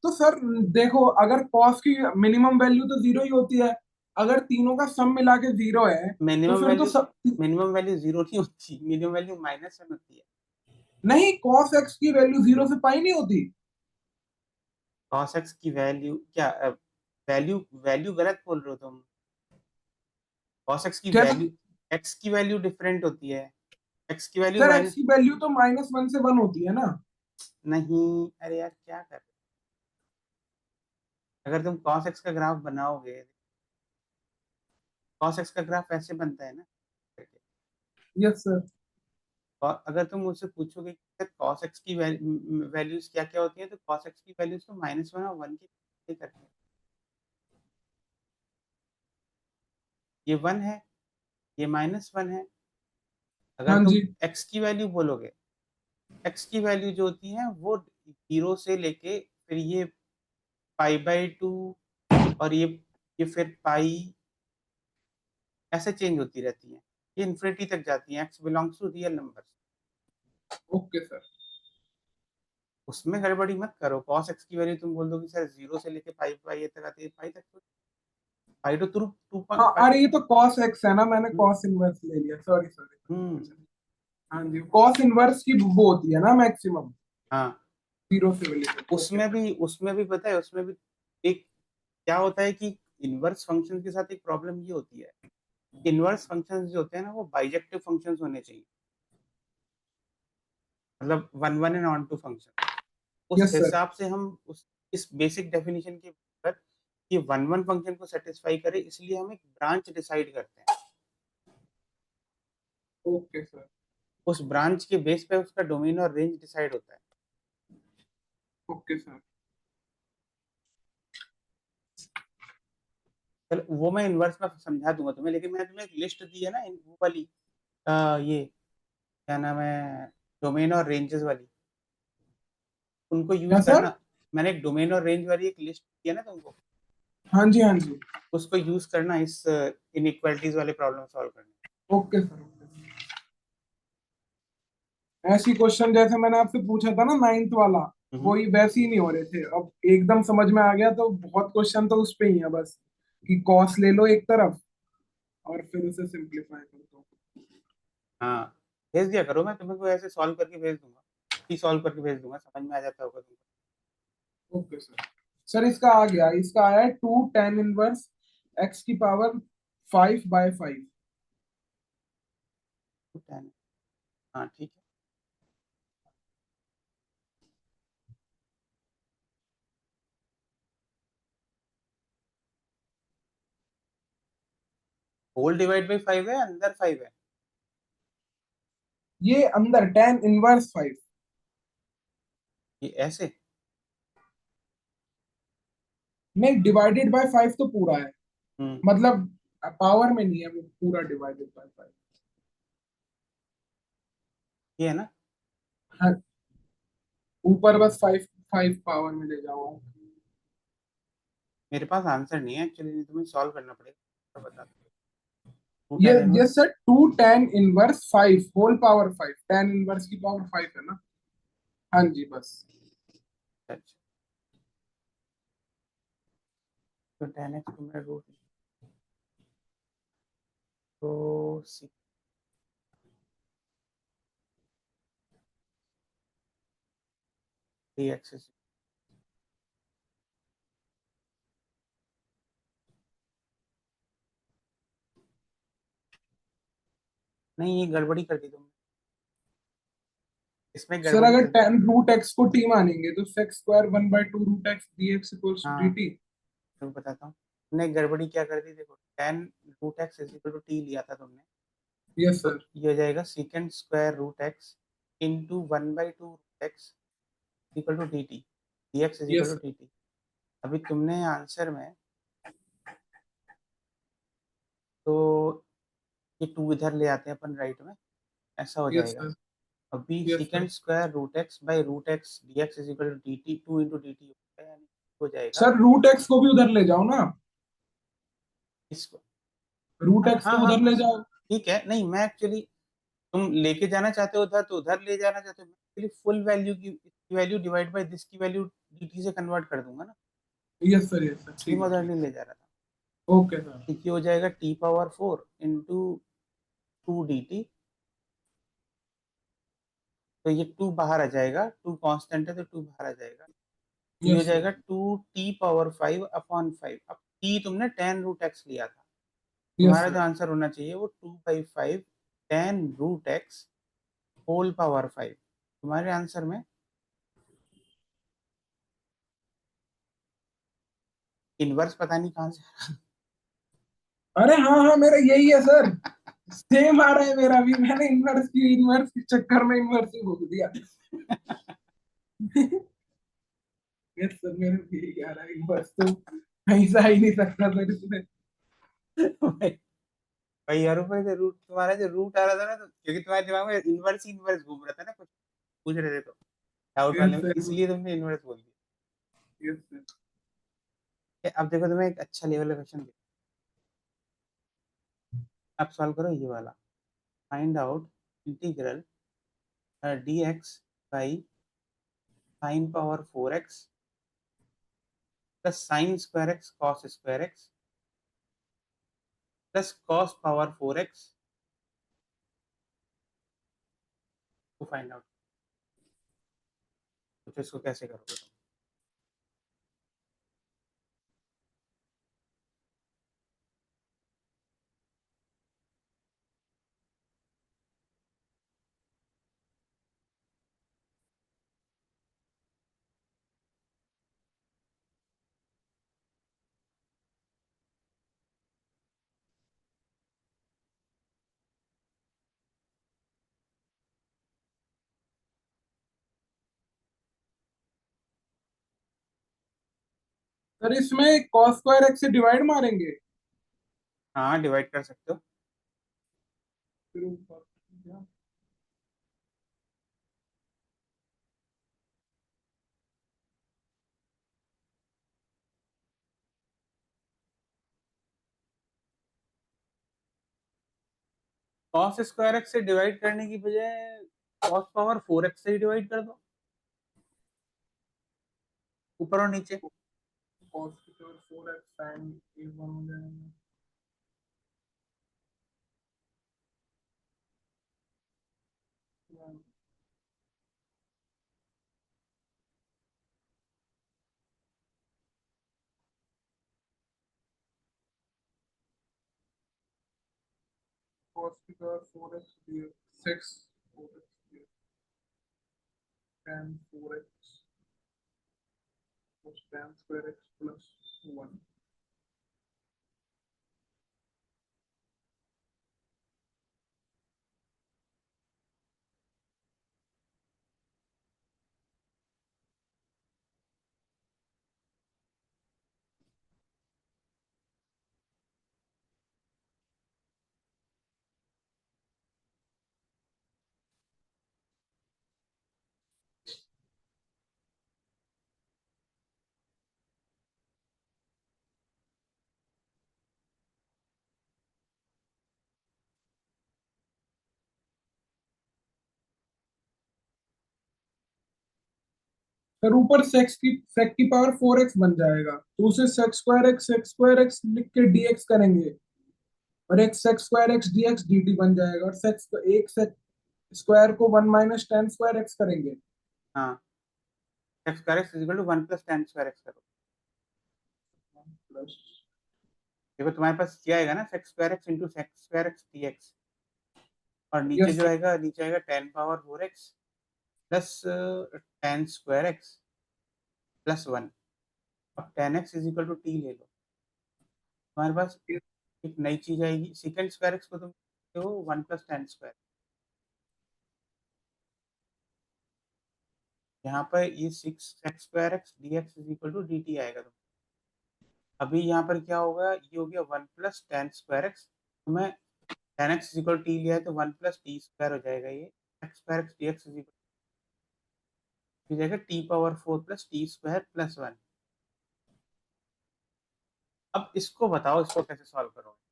तो सर देखो, अगर cos की मिनिमम वैल्यू तो जीरो ही होती है, अगर तीनों का सम मिला के जीरो है तो मिनिमम फिर तो वैल्यू, सब। मिनिमम वैल्यू जीरो नहीं होती, मिनिमम वैल्यू माइनस वन होती है। नहीं, cos x की वैल्यू जीरो से पाई नहीं होती। कॉस एक्स की वैल्यू क्या, वैल्यू वैल्यू गलत बोल रहे हो तुम। कॉस एक्स की कैसे? वैल्यू, एक्स की वैल्यू डिफरेंट होती है, एक्स की वैल्यू सर x माइनस, की वैल्यू तो माइनस वन से वन होती है ना। नहीं, अरे यार क्या कर रहे हो? अगर तुम कॉस एक्स का ग्राफ बनाओगे, कॉस एक्स का ग्राफ ऐसे बनता है ना, यस सर। और अगर तुम मुझसे पूछोगे कि कॉस एक्स की वैल्यूज क्या क्या होती हैं, तो कॉस एक्स की वैल्यूज तो माइनस वन और वन की करते हैं। ये वन है, ये माइनस वन है। अगर हाँ तुम जी। एक्स की वैल्यू बोलोगे, एक्स की वैल्यू जो होती है वो जीरो से लेके फिर ये पाई बाई टू, और ये फिर पाई, ऐसे चेंज होती रहती है, ये इन्फिनिटी तक जाती है, x belongs to real number. Okay sir. उसमें गड़बड़ी मत करो, कॉस एक्स की वैल्यू तुम बोल दो कि सर जीरो से लेके पाई पाई ये तक आती है, पाई तक तो, पाई तो टू टू हाँ, पाई। अरे ये तो cos x है ना, मैंने cos इनवर्स ले लिया, सॉरी सॉरी। हम्म, हाँ जी, cos इनवर्स की वो होती है ना मैक्सिमम, हाँ। जीरो से रिलेटेड। Okay sir. उसमें भी पता है, उसमें भी एक क्या होता है कि इनवर्स फंक्शन के साथ एक प्रॉब्लम ये होती है, इनवर्स फंक्शंस जो होते हैं ना वो बाइजेक्टिव फंक्शंस होने चाहिए, मतलब one one and onto function. उस यस सर। हिसाब से हम उस इस बेसिक डेफिनेशन के ऊपर कि वन वन फंक्शन को सेटिस्फाई करे, इसलिए हम एक ब्रांच डिसाइड करते हैं। Okay sir. उस ब्रांच के बेस पे उसका डोमेन और रेंज डिसाइड होता है। Okay sir. चलो वो मैं इनवर्स में समझा दूंगा तुम्हें, लेकिन मैंने तुम्हें एक लिस्ट दी है ना, वो वाली, ये क्या नाम है, डोमेन और रेंजेस वाली, उनको यूज क्या सर? करना। मैंने एक डोमेन और रेंज वाली एक लिस्ट दी है ना तुमको, हाँ जी, हाँ जी। उसको यूज करना इस इनइक्वालिटीज वाले प्रॉब्लम सॉल्व करने। Okay sir, okay. ऐसी क्वेश्चन जैसे मैंने आपसे पूछा था ना नाइन्थ वाला, हम्म, वही वैसे ही नहीं हो रहे थे, अब एकदम समझ में आ गया, तो बहुत क्वेश्चन तो उस पे ही है बस, कि कॉस ले लो एक तरफ और फिर उसे सिंप्लीफाई कर दो। हाँ भेज दिया करो, मैं तुम्हें को ऐसे सॉल्व करके भेज दूंगा, सॉल्व करके भेज दूंगा, समझ में आ जाता होगा तुमको। Okay sir. सर इसका आ गया, इसका आया है टू टेन इनवर्स एक्स की पावर फाइव बाय फाइव। तो 10, हाँ ठीक है। होल डिवाइड बाई फाइव है, अंदर फाइव है। ये अंदर टेन इनवर्स फाइव। ये ऐसे, नहीं, डिवाइडेड बाय फाइव तो पूरा है, हम्म, मतलब पावर में नहीं है, वो पूरा डिवाइडेड बाय फाइव। ये है ना। हाँ, ऊपर बस फाइव फाइव पावर में ले जाओ आप। मेरे पास आंसर नहीं है एक्चुअली, नहीं तुम्हें सॉल्व करना पड़ेगा, तो बता दो। टू ये टेन ये inverse, sir two tan inverse five whole power five, tan inverse की पावर फाइव है ना। हाँ जी बस। अच्छा। तो 10x को मैं रूट, तो 3x, नहीं ये गड़बड़ी कर दी तुमने, इसमें सर गड़बड़ी अगर कर दी। 10 रूट एक्स को टी मानेंगे तो sec square 1/2 root x dx equals to हाँ dt। मैं बताता हूँ, तुमने गड़बड़ी क्या कर दी, देखो 10 root x is equal to t लिया था तुमने, यस तो सर। ये हो जाएगा second square root x into 1/2 root x equal to d t, d x is equal yes to d t. अभी तुमने आंसर में, तो ये टू इधर ले आते हैं अपन राइट में, ऐसा हो यस जाएगा। सर। अभी yes sir. Second square root x by root x d x is equal to d t, two into d t यानी हो जाएगा सर रूट एक्स को भी उधर ले जाओ ना, इसको। रूट हाँ एक्स हाँ को हाँ उधर ले जाओ। ठीक है, नहीं मैं एक्चुअली, तुम लेके जाना चाहते हो उधर तो उधर ले जाना चाहते हो, मैं एक्चुअली फुल वैल्यू की, इसकी वैल्यू डिवाइड बाय दिस की वैल्यू dt से कन्वर्ट कर दूंगा ना, यस सर, यस सर, इसलिए ठीक मैं है, उधर ठीक नहीं है। ले जा रहा था। Okay sir. ठीक, ये हो जाएगा t⁴ इंटू 2 dt, तो ये 2 बाहर आ जाएगा, 2 कांस्टेंट है तो 2 बाहर आ जाएगा, ये हो यस सर। जाएगा 2t⁵/5 अब t तुमने 10 रूट एक्स लिया था, यस तुम्हारा जो सर। आंसर होना चाहिए वो 2/5 10 रूट एक्स होल पावर 5। तुम्हारे आंसर में इनवर्स पता नहीं कहाँ से अरे हाँ हाँ, मेरा यही है सर। सेम आ रहा है मेरा भी, मैंने इन्वर्स के चक्कर में इन्वर्स ही भूल दिया। यस सर, मेरे भी यही आ रहा है, इन्वर्स तो कहीं से आ ही नहीं सकता सर इसमें। भाई, भाई यार ऊपर से रूट, तुम्हारा जो रूट आ रहा था ना, तो क्योंकि तुम्हारे दिमाग में इनवर्स ही इनवर्स घूम रहा था ना, कुछ पूछ रहे थे तो डाउट यस वाले में, सर। इसलिए तुमने इनवर्स बोल दिया। Yes sir. अब देखो तुम्हें एक अच्छा लेवल का क्वेश्चन, अब सॉल्व करो ये वाला। Find out integral D x by sine power 4x plus sine square x cos square x plus cos power 4x को फाइंड आउट। तो इसको कैसे करोगे तुम? सर इसमें कॉस स्क्वायर एक्स से डिवाइड मारेंगे। हाँ डिवाइड कर सकते हो। फिर ऊपर कॉस स्क्वायर एक्स से डिवाइड करने की बजाय कॉस पावर 4x से ही डिवाइड कर दो, ऊपर और नीचे। कॉस की पावर 4x साइन a1 हो जाएगा। cos की पावर 4x दिया, 6 4x दिया, tan 4x plus tan square x plus 1। फिर ऊपर sec की पावर 4x बन जाएगा, तो उसे sec स्क्वायर एक्स लिख के dx करेंगे, और एक sec square x dx dt बन जाएगा, और एक sec स्क्वायर को 1 माइनस tan स्क्वायर x करेंगे। हाँ, sec square x is equal to 1 plus tan square x करो। देखो तुम्हारे पास क्या आएगा ना, sec square x into sec square x dx, और नीचे यस जो आएगा, नीचे आएगा tan power 4x plus tan square x plus 1, अब tan x is equal to t ले लो, तुम्हारे पास एक नई चीज आएगी, secant स्क्वायर x को तुम देखते हो 1 प्लस tan स्क्वायर, यहाँ पर ये 6 sec square x dx is equal to dt आएगा। तुम अभी यहाँ पर क्या होगा, ये हो गया 1 प्लस tan स्क्वायर x, तो मैं tan x is equal T लिया है तो 1 प्लस टी स्क्वायर हो जाएगा, ये sec square x dx is equal हो जाएगा t power 4 plus t square plus 1। अब इसको बताओ, इसको कैसे सॉल्व करोगे?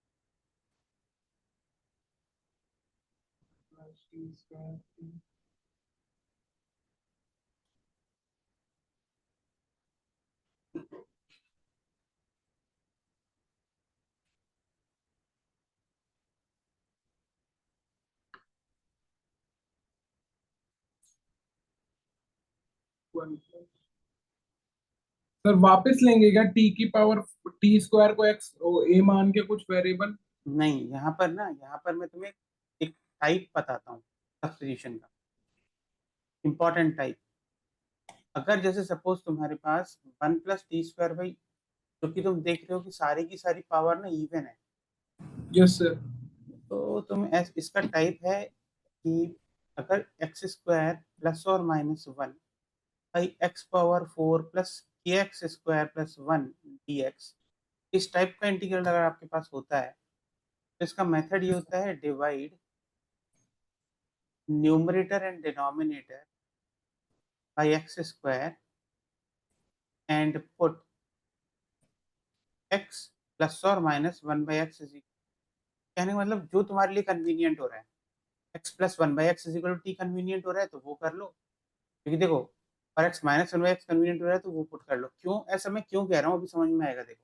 सर वापस लेंगे क्या टी की पावर टी स्क्वायर को एक्स ए मान के कुछ वेरिएबल? नहीं, यहाँ पर ना, यहाँ पर मैं तुम्हें एक टाइप बताता हूँ सब्स्टिट्यूशन का, इंपॉर्टेंट टाइप। अगर जैसे सपोज तुम्हारे पास 1 प्लस टी स्क्वायर बाई, क्योंकि तुम देख रहे हो कि सारी की सारी पावर ना इवन है, यस सर। तो तुम इसका टाइप है कि अगर एक्स स्क्वायर प्लस और minus 1 by x power 4 plus k x square plus 1 d x, इस टाइप का इंटीग्रल अगर आपके पास होता है, तो इसका मेथड ये होता है, divide numerator and denominator by x square and put x plus or minus 1 by x is equal, कहने का मतलब जो तुम्हारे लिए कन्वीनियंट हो रहा है, x plus 1 by x is equal to t convenient हो रहा है तो वो कर लो, क्योंकि देखो और x minus 1 by x convenient हो रहा है तो वो पुट कर लो। क्यों ऐसा मैं क्यों कह रहा हूँ, अभी समझ में आएगा। देखो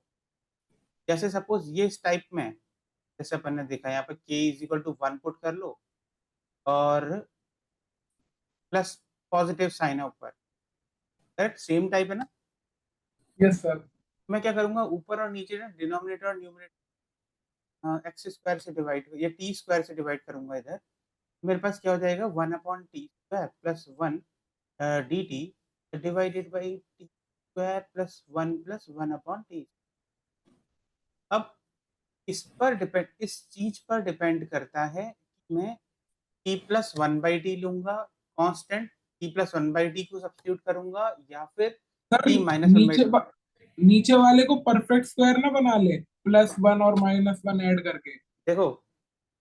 जैसे सपोज ये इस टाइप में है, जैसे अपन ने देखा यहाँ पर k is equal to 1 put कर लो और प्लस पॉजिटिव साइन है ऊपर, करेक्ट, सेम टाइप है ना। Yes sir. मैं क्या करूंगा, ऊपर और नीचे ना डिनोमिनेटर और न्यूमरेटर एक्स स्क्वायर से डिवाइड या टी स्क्वायर से डिवाइड करूंगा इधर, मेरे पास क्या हो जाएगा 1 upon T square plus 1 D T divided by t square plus 1 upon T. अब इस चीज पर डिपेंड करता है कि मैं टी प्लस 1 बाई टी लूंगा constant, T plus 1 by T को सब्स्टिट्यूट करूंगा, या फिर sir T minus 1 by T. नीचे वाले को परफेक्ट स्क्वायर ना बना ले, +1 और -1 ऐड करके। देखो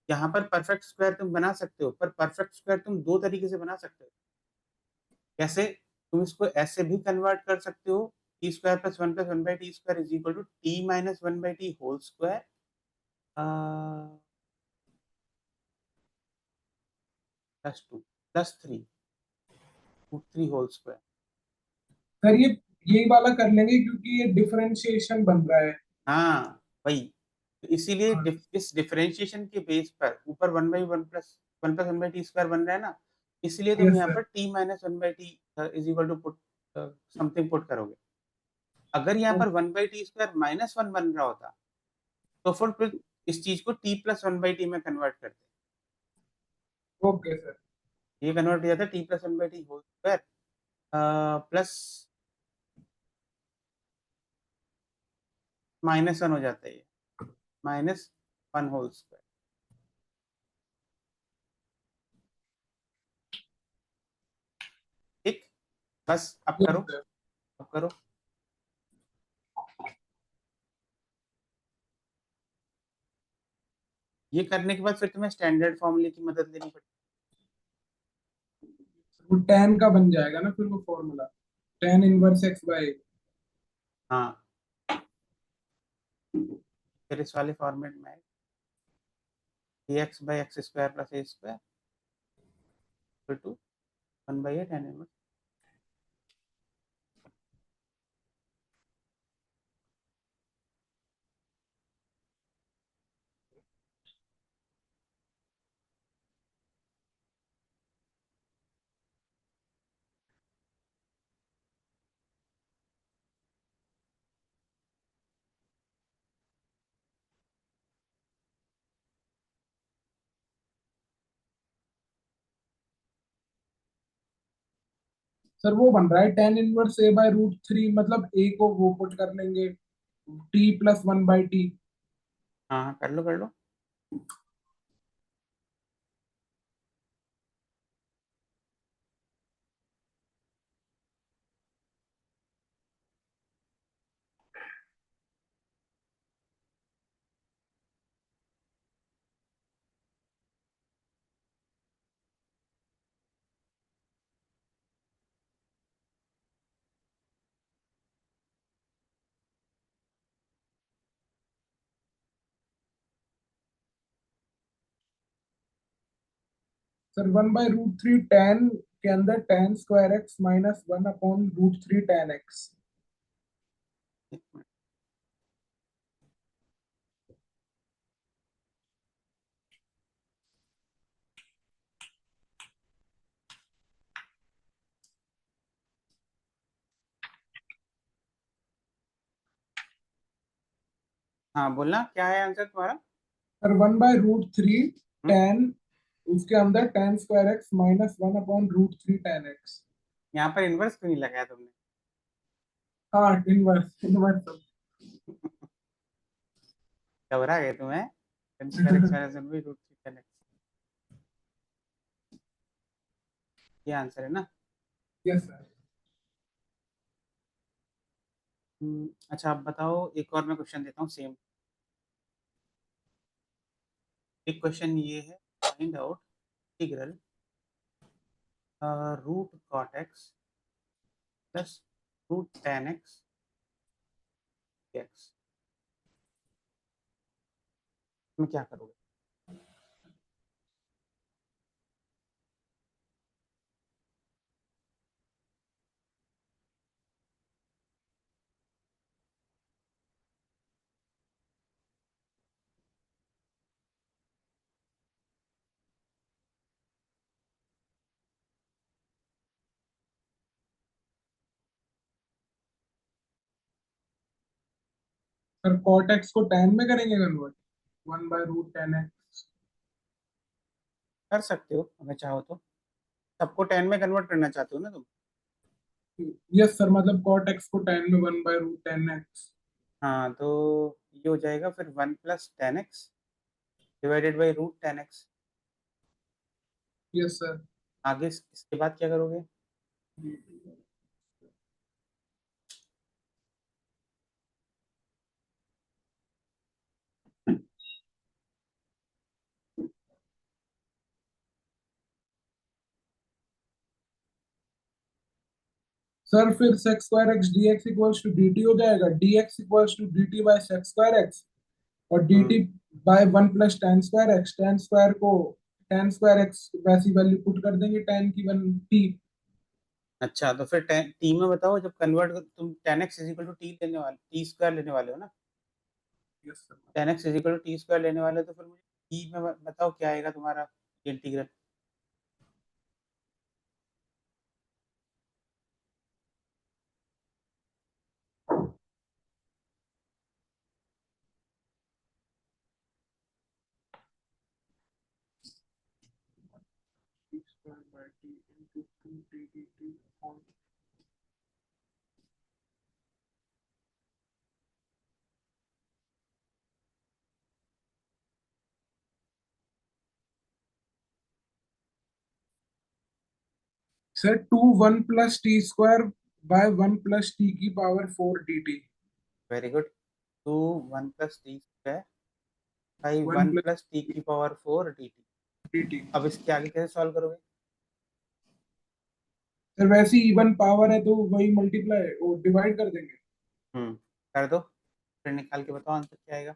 यहाँ पर परफेक्ट स्क्वायर तुम बना सकते हो, पर परफेक्ट स्क्वायर तुम दो तरीके से बना सकते हो। कैसे? तुम इसको ऐसे भी कन्वर्ट कर सकते हो, t square plus 1 by t square is equal to t minus 1 by t whole square plus 2 plus 3 root 3 whole square. Sir ये यही वाला कर लेंगे क्योंकि ये डिफरेंशिएशन बन रहा है। हाँ वही, तो इसीलिए हाँ। इस डिफरेंशिएशन के बेस पर ऊपर 1 बाई टी स्क्वायर बन रहा है ना, इसलिए तुम यस यहाँ सर। पर t minus 1 by t is equal to put something put करोगे। अगर यहाँ पर 1 बाई टी स्क्वायर -1 बन रहा होता, तो फिर इस चीज को टी प्लस 1 बाई टी में कन्वर्ट करते, ओके सर। ये कन्वर्ट हो जाता है t plus 1 by t whole square plus -1 हो जाता है, ये -1 होल स्क्वायर। ठीक, बस अब यस करो, सर। अब करो। ये करने के बाद फिर तुम्हें स्टैंडर्ड फॉर्मूले की मदद लेनी पड़ेगी। वो tan का बन जाएगा ना फिर वो फॉर्मूला, tan इनवर्स x/a। हाँ, फिर इस वाले फॉर्मेट में a x by x square plus a square equal to 1 by a tan inverse. Sir वो बन रहा है tan inverse a by root three, मतलब a को वो पुट कर लेंगे t plus one by t. हाँ हाँ, कर लो कर लो। Sir one by root three tan के अंदर tan square x minus one upon root three tan x. एक मिनट। हाँ बोलना क्या है आंसर तुम्हारा। Sir one by root three hmm, tan, उसके अंदर tan square x minus one upon root three tan x. यहाँ पर इनवर्स क्यों नहीं लगाया तुमने? हाँ इनवर्स इनवर्स। घबरा गए तुम्हें। tan square x minus one by root three tan x, ये आंसर है ना? Yes sir. अच्छा आप बताओ, एक और मैं क्वेश्चन देता हूँ सेम। एक क्वेश्चन ये है, find out integral root cot x plus root tan x x, में क्या करोगे? सर cot x को tan में करेंगे convert, one by root tan x. कर सकते हो अगर चाहो तो। सबको tan में कन्वर्ट करना चाहते हो ना तुम? यस सर, मतलब cot x को tan में one by root tan x. हाँ तो ये हो जाएगा फिर one plus tan x divided by root tan x. Yes sir. आगे इसके बाद क्या करोगे? सर फिर sec square x d x equals to d t हो जाएगा, d x equals to d t by sec square x, और d t hmm. By one plus tan square x. tan square को tan square x वैसी value put कर देंगे tan की one T. अच्छा तो फिर टी में बताओ, जब कन्वर्ट तुम tan x is equal to t लेने वाले, टी स्क्वायर लेने वाले हो ना? Yes sir. tan x is equal to t square लेने वाले हो, तो फिर मुझे टी में बताओ क्या आएगा तुम्हारा इंटीग्रल। Sir two one plus t square by one plus t की power four d t. Very good. Two one plus t square by one one plus plus t की power four d t. D t. अब इसके आगे कैसे solve करोगे? Sir वैसे even power है तो वही मल्टीप्लाई वो डिवाइड कर देंगे। कर दो, फिर निकाल के बताओ आंसर क्या आएगा।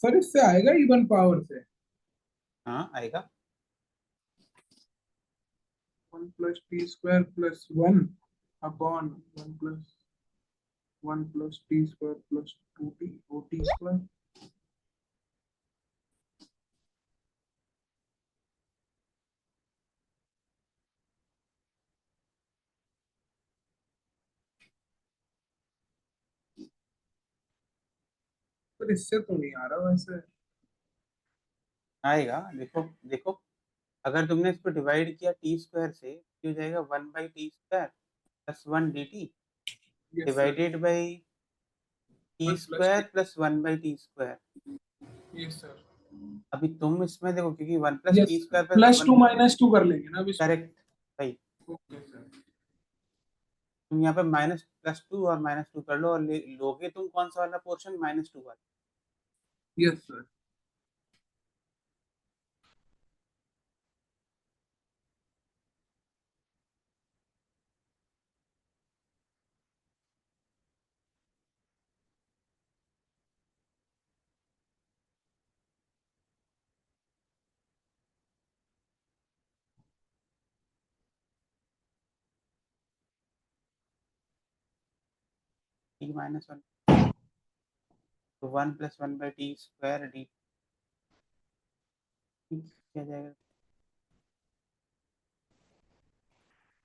सर इससे आएगा इवन पावर से, हाँ आएगा। One plus t square plus one upon one plus t square plus two t o t square. पर इससे तो नहीं आ रहा वैसे। आएगा, देखो देखो, अगर तुमने इसको डिवाइड किया टी स्क्वायर से, ये हो जाएगा 1/t² plus 1 dt yes sir. Divided by T 1 + square t। Plus 1/t²। Yes sir. अभी तुम इसमें देखो, क्योंकि 1 + यस t² प्लस +2 1, -2 कर लेंगे ना अब इसमें। करेक्ट भाई। Okay sir. तुम यहाँ पे -+2 और -2 कर लो, और लोगे तुम कौन सा वाला पोर्शन, -2 वाला। Yes sir. t-1, तो 1 + 1/t² dt क्या जाएगा,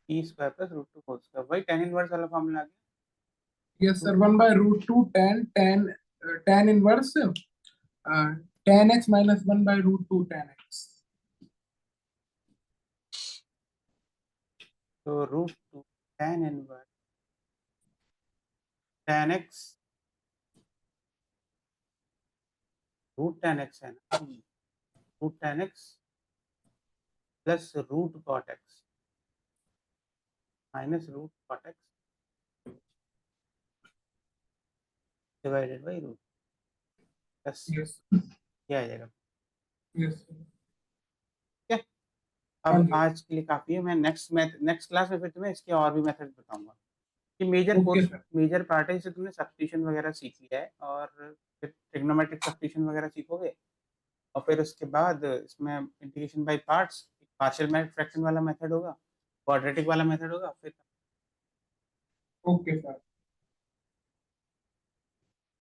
t² प्लस √2 होल स्क्वायर, वही tan इनवर्स वाला फॉर्मूला आ गया। Yes sir, 1/√2 tan inverse tan x - 1/√2 tan x। तो √2 tan inverse tan x, root tan x है ना, root tan x plus root cot x minus root cot x divided by root, plus yes. क्या आ जाएगा। Yes. ठीक है, हाँ अब जी। आज के लिए काफ़ी है। मैं नेक्स्ट क्लास में फिर तुम्हें इसके और भी मेथड बताऊंगा। कि ओके सर। मेजर पार्ट है, जिसे तुमने सब्स्टिट्यूशन वगैरह सीख लिया है, और फिर ट्रिग्नोमेट्रिक सब्स्टिट्यूशन वगैरह सीखोगे, और फिर उसके बाद इसमें integration by parts, partial fraction वाला मेथड होगा, क्वाड्रेटिक वाला मेथड होगा, फिर ओके सर।